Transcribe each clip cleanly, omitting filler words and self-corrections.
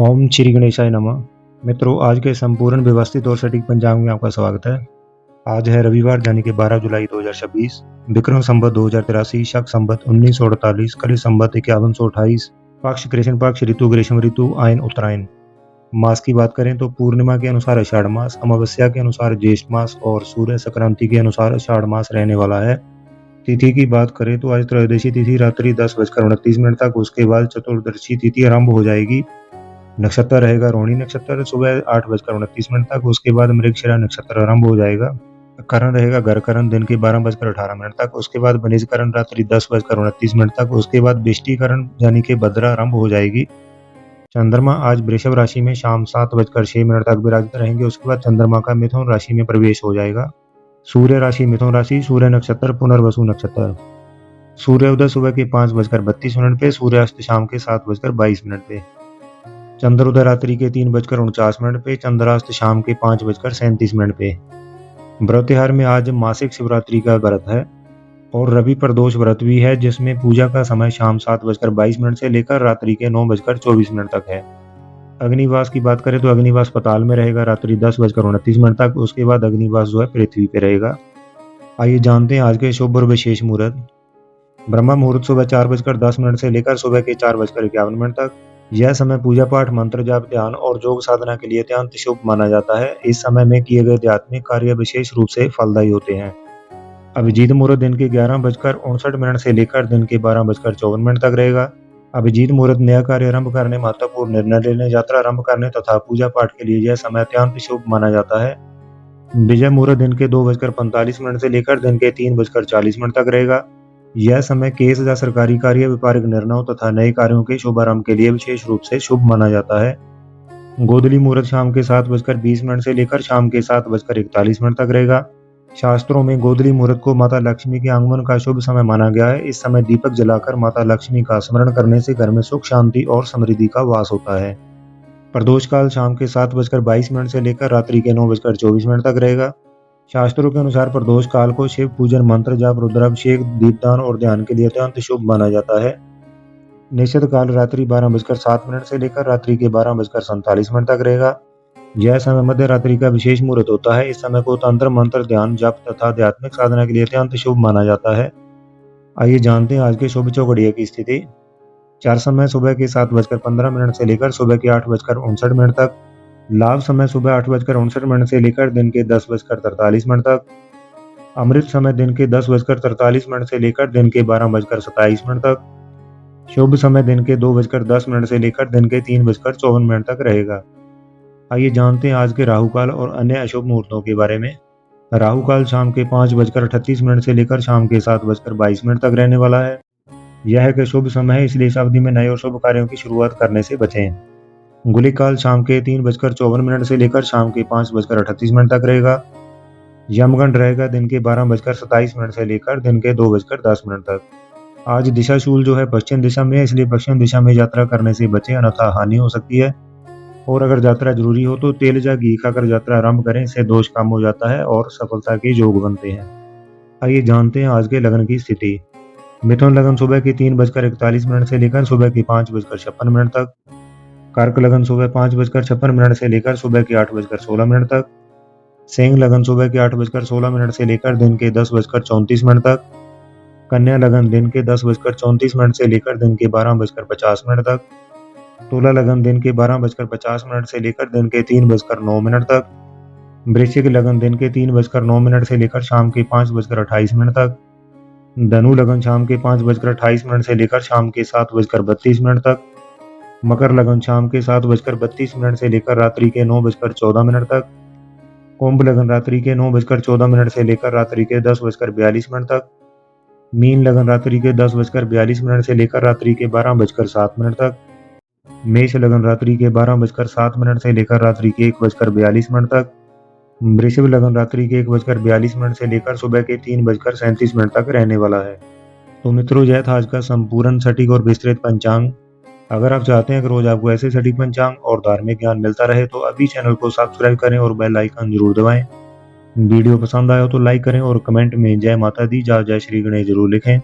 ओम श्री गणेशाय नमः। मित्रों, आज के संपूर्ण व्यवस्थित और सटीक पंचांग में आपका स्वागत है। आज है रविवार यानी कि 12 जुलाई 2026, विक्रम संवत 2083, शक संवत 1948, कलि संवत 5128, पक्ष कृष्ण पक्ष, ऋतु ग्रीष्म ऋतु, आयन उत्तरायण। मास की बात करें तो पूर्णिमा के अनुसार आषाढ़ मास, अमावस्या के अनुसार ज्येष्ठ मास और सूर्य संक्रांति के अनुसार आषाढ़ मास रहने वाला है। तिथि की बात करें तो आज त्रयोदशी तिथि रात्रि 10:29 तक, उसके बाद चतुर्दशी तिथि आरंभ हो जाएगी। नक्षत्र रहेगा रोहिणी नक्षत्र सुबह 8:29 तक, उसके बाद मृगशिरा नक्षत्र आरंभ हो जाएगा। करण रहेगा गर्करण दिन के 12:18 तक, उसके बाद बनिजकरण रात्रि 10:29 तक, उसके बाद बिष्टिकरण यानी कि भद्रा आरंभ हो जाएगी। चंद्रमा आज वृषभ राशि में शाम 7:06 तक विराजित रहेंगे, उसके बाद चंद्रमा का मिथुन राशि में प्रवेश हो जाएगा। सूर्य राशि मिथुन राशि, सूर्य नक्षत्र पुनर्वसु नक्षत्र। सूर्योदय सुबह के 5:32 पे, सूर्यास्त शाम के 7:22 पे। चंद्रोदय रात्रि के 3:49 पे, चंद्रास्त शाम के 5:37 पे। व्रत त्योहार में आज मासिक शिवरात्रि का व्रत है और रवि प्रदोष व्रत भी है, जिसमें पूजा का समय शाम 7:22 से लेकर रात्रि के 9:24 तक है। अग्निवास की बात करें तो अग्निवास पताल में रहेगा रात्रि 10:29 तक, उसके बाद अग्निवास जो है पृथ्वी पे रहेगा। आइए जानते हैं आज के शुभ और विशेष मुहूर्त। ब्रह्म मुहूर्त सुबह 4:10 से लेकर सुबह के 4:51 तक। यह समय पूजा पाठ, मंत्र जाप, ध्यान और योग साधना के लिए अत्यंत शुभ माना जाता है। इस समय में किए गए आध्यात्मिक कार्य विशेष रूप से फलदायी होते हैं। अभिजीत मुहूर्त दिन के 11:59 से लेकर दिन के 12:54 तक रहेगा। अभिजीत मुहूर्त नया कार्य आरंभ करने, महत्वपूर्ण निर्णय लेने, यात्रा आरंभ करने तथा पूजा पाठ के लिए यह समय अत्यंत शुभ माना जाता है। विजय मुहूर्त दिन के 2:45 से लेकर दिन के 3:40 तक रहेगा। यह समय केस या सरकारी कार्य, व्यापारिक निर्णयों तथा नए कार्यों के शुभारंभ के लिए विशेष रूप से शुभ माना जाता है। गोधूली मुहूर्त शाम के 7:20 से लेकर शाम के 7:41 तक रहेगा। शास्त्रों में गोधूली मुहूर्त को माता लक्ष्मी के आगमन का शुभ समय माना गया है। इस समय दीपक जलाकर माता लक्ष्मी का स्मरण करने से घर में सुख, शांति और समृद्धि का वास होता है। प्रदोष काल शाम के 7:22 से लेकर रात्रि के 9:24 तक रहेगा। शास्त्रों के अनुसार प्रदोष काल को शिव पूजन, मंत्र जाप, रुद्राभिषेक, दीपदान और ध्यान के लिए अत्यंत शुभ माना जाता है। निषेध काल रात्रि 12:07 से लेकर रात्रि के 12:47 तक रहेगा। यह समय मध्य रात्रि का विशेष मुहूर्त होता है। इस समय को तंत्र, मंत्र, ध्यान, जप तथा आध्यात्मिक साधना के लिए अत्यंत शुभ माना जाता है। आइए जानते हैं आज के शुभ चौघड़िया की स्थिति। चार समय सुबह के 7:15 से लेकर सुबह के 8:59 तक। लाभ समय सुबह 8:59 से लेकर दिन के 10:43 तक। अमृत समय दिन के 10:43 से लेकर दिन के 12:27 तक। शुभ समय दिन के 2:10 से लेकर दिन के 3:54 तक रहेगा। आइए जानते हैं आज के राहु काल और अन्य अशुभ मुहूर्तों के बारे में। राहु काल शाम के 5:38 से लेकर शाम के 7:22 तक रहने वाला है। यह एक शुभ समय है, इसलिए इस अवधि में नए और शुभ कार्यों की शुरुआत करने से बचें। गुलिक काल शाम के 3:54 से लेकर शाम के 5:38 तक रहेगा। यमगंड रहेगा दिन के 12:27 से लेकर दिन के 2:10 तक। आज दिशाशूल जो है पश्चिम दिशा में है, इसलिए पश्चिम दिशा में यात्रा करने से बचें, अन्यथा हानि हो सकती है। और अगर यात्रा जरूरी हो तो तेल या घी खाकर यात्रा आरंभ करें, इससे दोष कम हो जाता है और सफलता के योग बनते हैं। आइए जानते हैं आज के लगन की स्थिति। मिथुन लगन सुबह के 3:41 से लेकर सुबह के 5:56 तक। कर्क लगन सुबह 5:56 से लेकर सुबह के 8:16 तक। सिंह लगन सुबह के 8:16 से लेकर दिन के 10:34 तक। कन्या लगन दिन के 10:34 से लेकर दिन के 12:50 तक। तुला लगन दिन के 12:50 से लेकर दिन के 3:09 तक। वृश्चिक लगन दिन के 3:09 से लेकर शाम के 5:28 तक। धनु लगन शाम के 5:28 से लेकर शाम के 7:32 तक। मकर लगन शाम के 7:32 से लेकर रात्रि के 9:14 तक। कुंभ लगन रात्रि के 9:14 से लेकर रात्रि के 10:42 तक। मीन लगन रात्रि के 10:42 से लेकर रात्रि के 12:07 तक। मेष लगन रात्रि के 12:07 से लेकर रात्रि के 1:42 तक। वृषभ लगन रात्रि के 1:42 से लेकर सुबह के 3:37 तक रहने वाला है। तो मित्रों, यह था आज का संपूर्ण सटीक और विस्तृत पंचांग। अगर आप चाहते हैं कि रोज आपको ऐसे सटीक पंचांग और धार्मिक ज्ञान मिलता रहे तो अभी चैनल को सब्सक्राइब करें और बेल आइकन जरूर दबाएं। वीडियो पसंद आया हो तो लाइक करें और कमेंट में जय माता दी, जय जय श्री गणेश जरूर लिखें।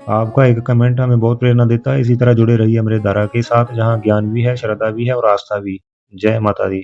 आपका एक कमेंट हमें बहुत प्रेरणा देता है। इसी तरह जुड़े रहिए मेरे धारा के साथ, जहाँ ज्ञान भी है, श्रद्धा भी है और आस्था भी। जय माता दी।